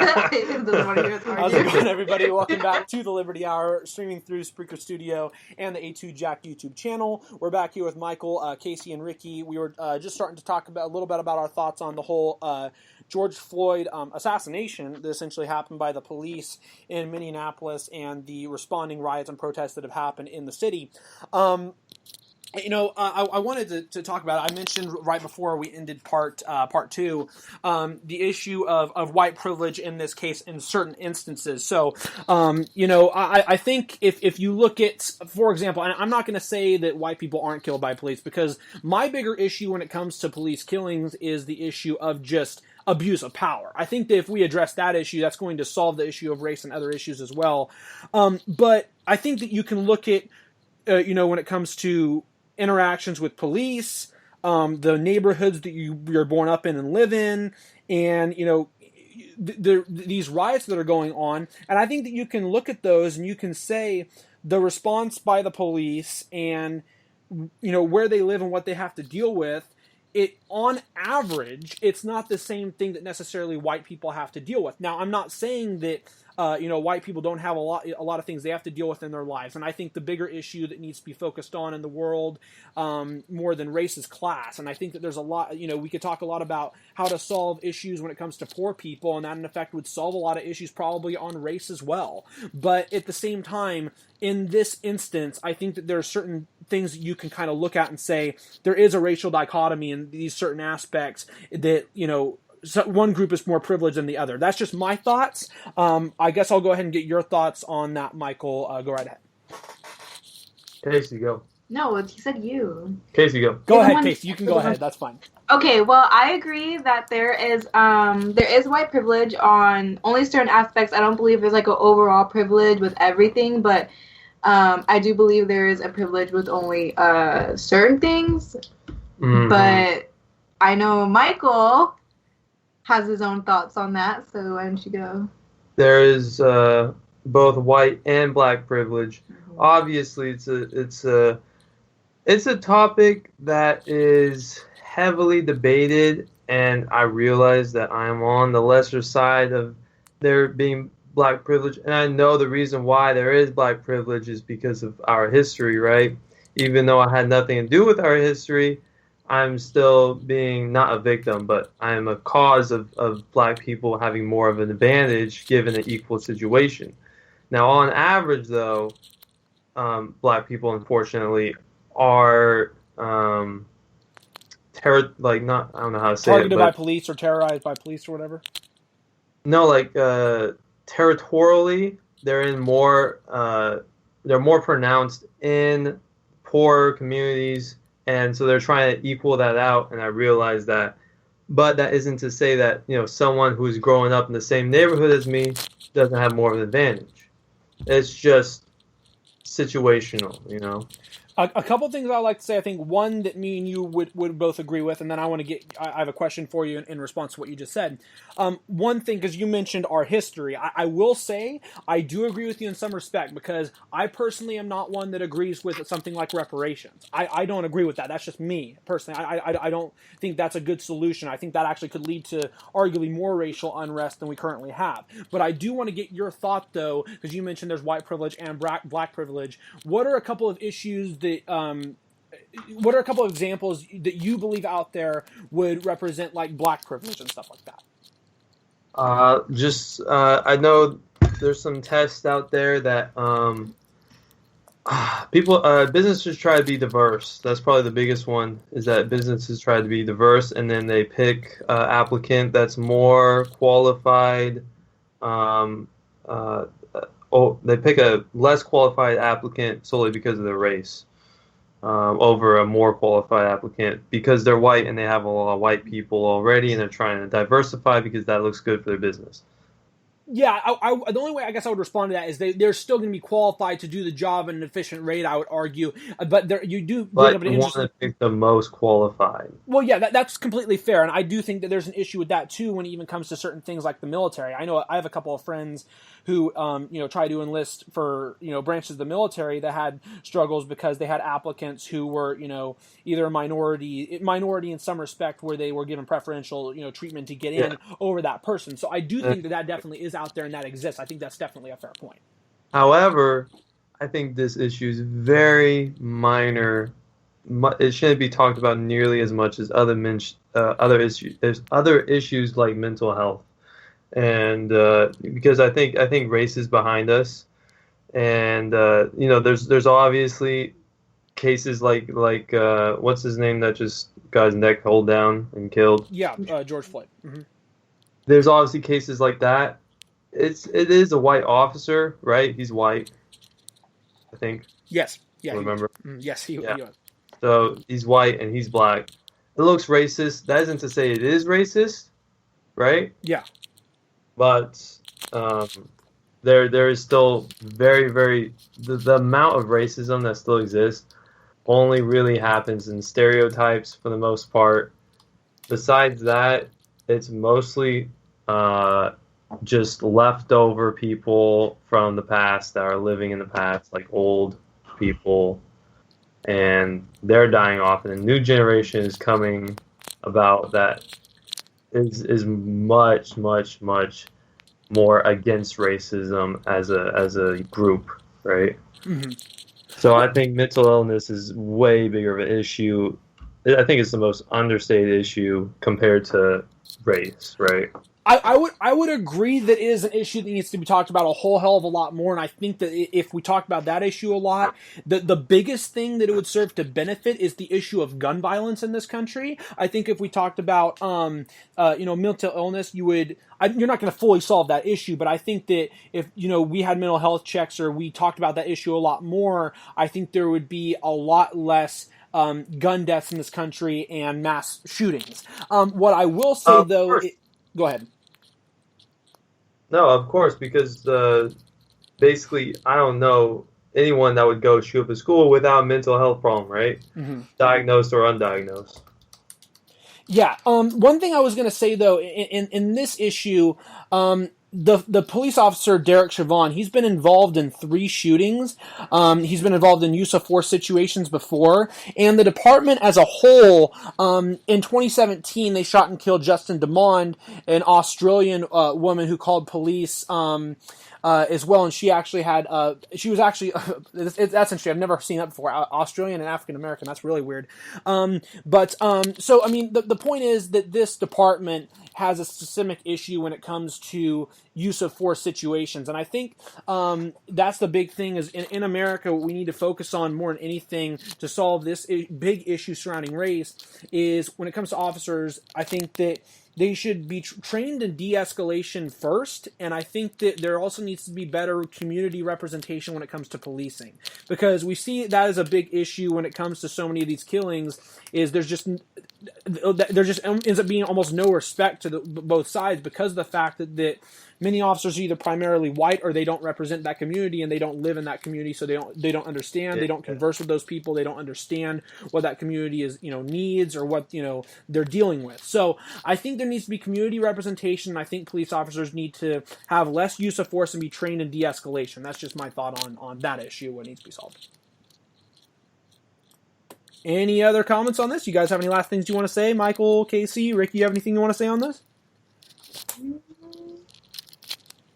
Doesn't want to hear us How's it argue. going, everybody? Welcome back to the Liberty Hour, streaming through Spreaker Studio and the A2 Jack YouTube channel. We're back here with Michael, Kasey, and Ricky. We were just starting to talk about a little bit about our thoughts on the whole George Floyd assassination that essentially happened by the police in Minneapolis and the responding riots and protests that have happened in the city. I wanted to talk about it. I mentioned right before we ended part two, the issue of white privilege in this case in certain instances. So, I think if you look at, for example, and I'm not going to say that white people aren't killed by police, because my bigger issue when it comes to police killings is the issue of just abuse of power. I think that if we address that issue, that's going to solve the issue of race and other issues as well. But I think that you can look at, when it comes to interactions with police, the neighborhoods that you're born up in and live in, and these riots that are going on. And I think that you can look at those and you can say the response by the police and where they live and what they have to deal with. It, on average, it's not the same thing that necessarily white people have to deal with. Now, I'm not saying that white people don't have a lot of things they have to deal with in their lives, and I think the bigger issue that needs to be focused on in the world, more than race, is class. And I think that there's a lot. We could talk a lot about how to solve issues when it comes to poor people, and that in effect would solve a lot of issues probably on race as well. But at the same time, in this instance, I think that there are certain things that you can kind of look at and say there is a racial dichotomy in these certain aspects that, so one group is more privileged than the other. That's just my thoughts. I guess I'll go ahead and get your thoughts on that, Michael. Go right ahead. Casey, go. No, he said you. Casey, go. Go ahead, Casey. You can go ahead. That's fine. Okay, well, I agree that there is white privilege on only certain aspects. I don't believe there's like an overall privilege with everything, but I do believe there is a privilege with only certain things. Mm-hmm. But I know Michael has his own thoughts on that, so why don't you go? There is both white and black privilege. Mm-hmm. Obviously, it's a topic that is heavily debated, and I realize that I am on the lesser side of there being black privilege, and I know the reason why there is black privilege is because of our history, right? Even though I had nothing to do with our history, I'm still being not a victim, but I am a cause of black people having more of an advantage given an equal situation. Now, on average, though, black people, unfortunately, are I don't know how to say targeted it, by police or terrorized by police or whatever. No, territorially, they're more pronounced in poor communities. And so they're trying to equal that out, and I realize that. But that isn't to say that, someone who's growing up in the same neighborhood as me doesn't have more of an advantage. It's just situational, A couple things I'd like to say. I think one that me and you would both agree with, and then I have a question for you in response to what you just said. One thing, because you mentioned our history, I will say I do agree with you in some respect, because I personally am not one that agrees with something like reparations. I don't agree with that. That's just me, personally. I don't think that's a good solution. I think that actually could lead to arguably more racial unrest than we currently have. But I do want to get your thought, though, because you mentioned there's white privilege and black privilege. What are a couple of issues that what are a couple of examples that you believe out there would represent like black privilege and stuff like that? I know there's some tests out there that businesses try to be diverse. That's probably the biggest one, is that businesses try to be diverse, and then they pick an applicant that's more qualified. They pick a less qualified applicant solely because of their race. Over a more qualified applicant because they're white and they have a lot of white people already, and they're trying to diversify because that looks good for their business. Yeah, the only way I guess I would respond to that is they're still going to be qualified to do the job at an efficient rate, I would argue. But you do bring But up an you want interesting. to pick the most qualified. Well, yeah, that's completely fair, and I do think that there's an issue with that too when it even comes to certain things like the military. I know I have a couple of friends who, try to enlist for branches of the military that had struggles because they had applicants who were, either a minority in some respect where they were given preferential, treatment to get in over that person. So I do think that definitely is out there and that exists. I think that's definitely a fair point. However, I think this issue is very minor. It shouldn't be talked about nearly as much as other issues. There's other issues like mental health, and because I think race is behind us, and there's obviously cases like what's his name that just got his neck hold down and killed. Yeah, George Floyd. Mm-hmm. There's obviously cases like that. It is a white officer, right? He's white, I think. Yes. Yeah. Remember? Yes, he was. So he's white and he's black. It looks racist. That isn't to say it is racist, right? Yeah. But there is still very, very the amount of racism that still exists only really happens in stereotypes for the most part. Besides that, it's mostly just leftover people from the past that are living in the past, like old people, and they're dying off, and a new generation is coming about that is much, much, much more against racism as a group, right? Mm-hmm. So I think mental illness is way bigger of an issue. I think it's the most understated issue compared to race, right? I would agree that it is an issue that needs to be talked about a whole hell of a lot more, and I think that if we talked about that issue a lot, the biggest thing that it would serve to benefit is the issue of gun violence in this country. I think if we talked about mental illness, you're not going to fully solve that issue, but I think that if we had mental health checks or we talked about that issue a lot more, I think there would be a lot less gun deaths in this country and mass shootings. What I will say though, go ahead. No, of course, because basically, I don't know anyone that would go shoot up a school without a mental health problem, right? Mm-hmm. Diagnosed or undiagnosed. Yeah. One thing I was going to say though, in this issue, the police officer Derek Chauvin, he's been involved in 3 shootings. He's been involved in use of force situations before, and the department as a whole, in 2017, they shot and killed Justin Demond, an Australian woman who called police as well, and she actually had that's interesting. I've never seen that before. Australian and African American. That's really weird. So I mean, the point is that this department has a systemic issue when it comes to use of force situations, and I think that's the big thing. Is in America, what we need to focus on more than anything to solve this big issue surrounding race is when it comes to officers. I think that they should be trained in de-escalation first, and I think that there also needs to be better community representation when it comes to policing, because we see that as a big issue when it comes to so many of these killings. Is there just ends up being almost no respect to both sides because of the fact that many officers are either primarily white or they don't represent that community and they don't live in that community, so they don't understand, they don't converse with those people, they don't understand what that community is needs or what they're dealing with. So I think there needs to be community representation, and I think police officers need to have less use of force and be trained in de-escalation. That's just my thought on that issue, what needs to be solved. Any other comments on this? You guys have any last things you want to say? Michael, Kasey, Ricky, you have anything you want to say on this?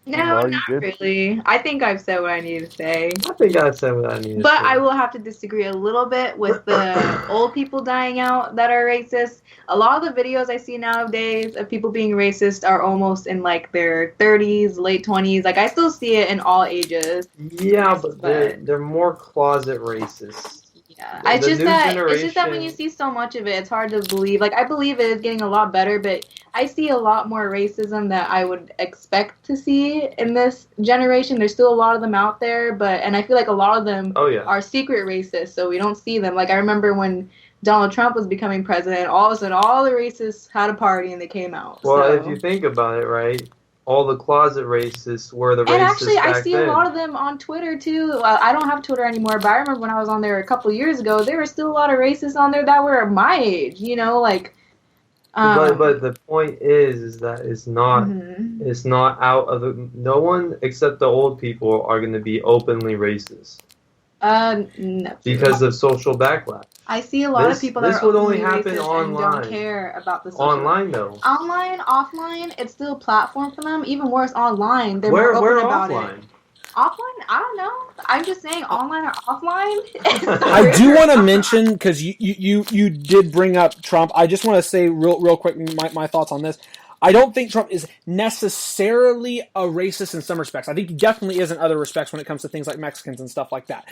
No, not really. I think I've said what I need to say. I think I said what I need to say. But I will have to disagree a little bit with the old people dying out that are racist. A lot of the videos I see nowadays of people being racist are almost in like their 30s, late 20s. Like I still see it in all ages. Yeah, but they're more closet racist. Yeah, it's just that when you see so much of it, it's hard to believe. Like I believe it is getting a lot better, but I see a lot more racism that I would expect to see in this generation. There's still a lot of them out there, and I feel like a lot of them are secret racist, so we don't see them. Like I remember when Donald Trump was becoming president, all of a sudden all the racists had a party and they came out. Well, if you think about it, right, all the closet racists were the racists And actually, I back see then. a lot of them on Twitter too. I don't have Twitter anymore, but I remember when I was on there a couple years ago, there were still a lot of racists on there that were my age. You know, like. But the point is that it's not Mhm. it's not out of the, no one except the old people are going to be openly racist No. because of social backlash. I see a lot of people that this are would only openly happen racist and online. don't care about the social. Online though. Online, offline, it's still a platform for them. Even worse, online, they're Where more open about offline? it. Offline, I don't know. I'm just saying, online or offline. I do want to mention, because you did bring up Trump. I just want to say real quick my thoughts on this. I don't think Trump is necessarily a racist in some respects. I think he definitely is in other respects when it comes to things like Mexicans and stuff like that.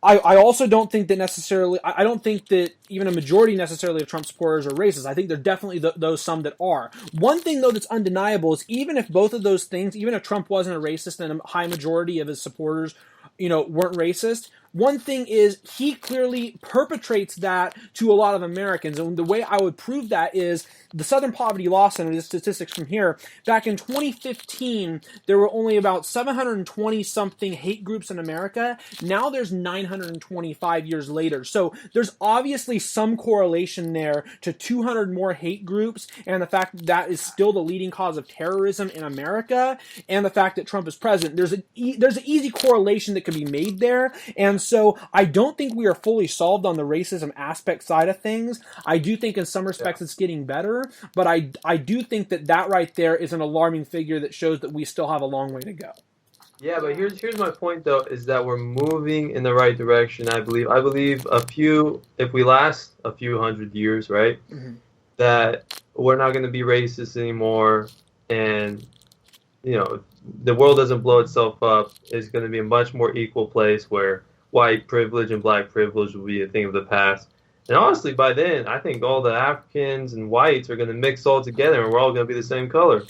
I also don't think that necessarily, I don't think that even a majority necessarily of Trump supporters are racist. I think there are definitely those some that are. One thing, though, that's undeniable is even if both of those things, even if Trump wasn't a racist and a high majority of his supporters, weren't racist, one thing is he clearly perpetrates that to a lot of Americans. And the way I would prove that is the Southern Poverty Law Center, the statistics from here, back in 2015, there were only about 720-something hate groups in America. Now there's 925 years later. So there's obviously some correlation there to 200 more hate groups and the fact that that is still the leading cause of terrorism in America and the fact that Trump is president. There's an easy correlation that can be made there. And so I don't think we are fully solved on the racism aspect side of things. I do think in some respects it's getting better, but I do think that right there is an alarming figure that shows that we still have a long way to go. Yeah, but here's my point though, is that we're moving in the right direction. I believe if we last a few hundred years, right, that we're not going to be racist anymore, and the world doesn't blow itself up. It's going to be a much more equal place where white privilege and black privilege will be a thing of the past. And honestly, by then, I think all the Africans and whites are going to mix all together, and we're all going to be the same color.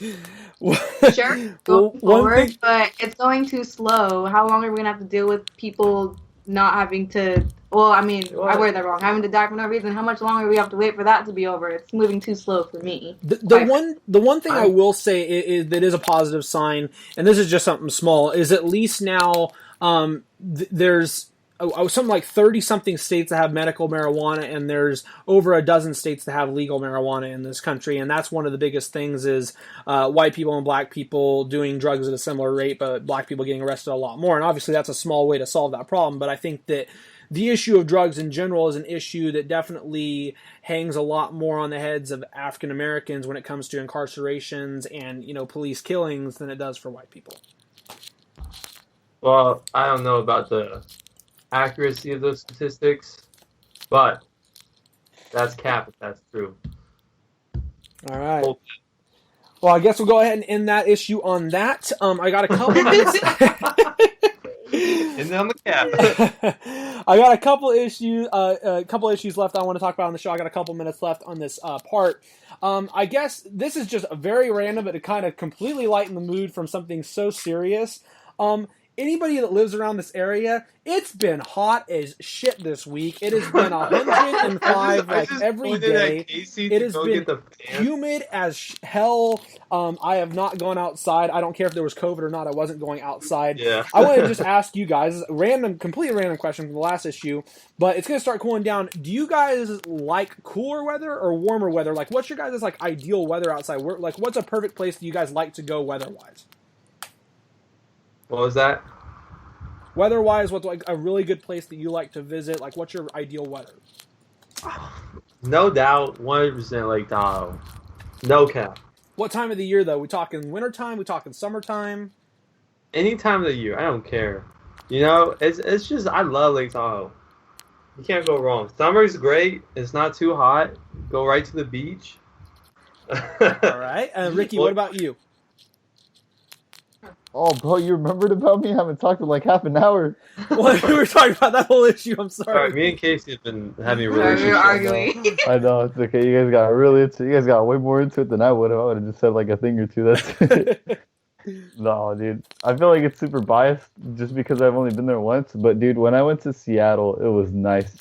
Sure, going forward, but it's going too slow. How long are we going to have to deal with people not having to... Well, I mean, I worded that wrong. Having to die for no reason. How much longer do we have to wait for that to be over? It's moving too slow for me. The one thing I will say is that is a positive sign, and this is just something small, is at least now there's something like 30-something states that have medical marijuana, and there's over a dozen states that have legal marijuana in this country, and that's one of the biggest things is white people and black people doing drugs at a similar rate, but black people getting arrested a lot more. And obviously that's a small way to solve that problem, but I think that the issue of drugs in general is an issue that definitely hangs a lot more on the heads of African Americans when it comes to incarcerations and, police killings than it does for white people. Well, I don't know about the accuracy of those statistics, but that's cap if that's true. All right. Well, I guess we'll go ahead and end that issue on that. I got a couple minutes. And on the cap. I got a couple issues left I want to talk about on the show. I got a couple minutes left on this part. I guess this is just very random, but to kind of completely lighten the mood from something so serious. Anybody that lives around this area, it's been hot as shit this week. It has been 105 every day. It has been humid as hell. I have not gone outside. I don't care if there was COVID or not. I wasn't going outside. Yeah. I want to just ask you guys completely random question from the last issue, but it's going to start cooling down. Do you guys like cooler weather or warmer weather? Like, what's your guys' ideal weather outside? What's a perfect place that you guys like to go weather-wise? What was that? Weather-wise, what's a really good place that you like to visit? What's your ideal weather? No doubt, 100% Lake Tahoe. No cap. What time of the year, though? We talking wintertime? We talking summertime? Any time of the year, I don't care. It's just, I love Lake Tahoe. You can't go wrong. Summer's great. It's not too hot. Go right to the beach. All right. Ricky, what about you? Oh, bro, you remembered about me? I haven't talked in half an hour. Well, we were talking about that whole issue. I'm sorry. All right, me and Kasey have been having a relationship. Arguing. I know, it's okay. You guys got really into You guys got way more into it than I would have. I would have just said a thing or two. That's it. No, dude. I feel like it's super biased just because I've only been there once. But, dude, when I went to Seattle, it was nice.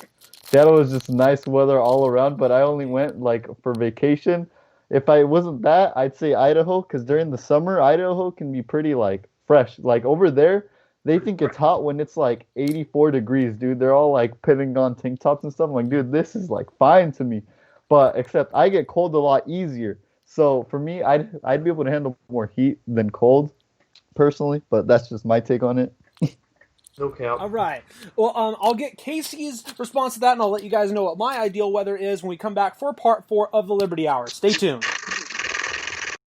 Seattle was just nice weather all around, but I only went, for vacation. if I wasn't that, I'd say Idaho, because during the summer, Idaho can be pretty like fresh. Like over there, they think it's hot when it's like 84 degrees, dude. They're all like putting on tank tops and stuff. I'm like, dude, this is like fine to me. But except I get cold a lot easier. So for me, I'd be able to handle more heat than cold, personally. But that's just my take on it. Okay. All right. Well, I'll get Kasey's response to that, and I'll let you guys know what my ideal weather is when we come back for part 4 of the Liberty Hour. Stay tuned.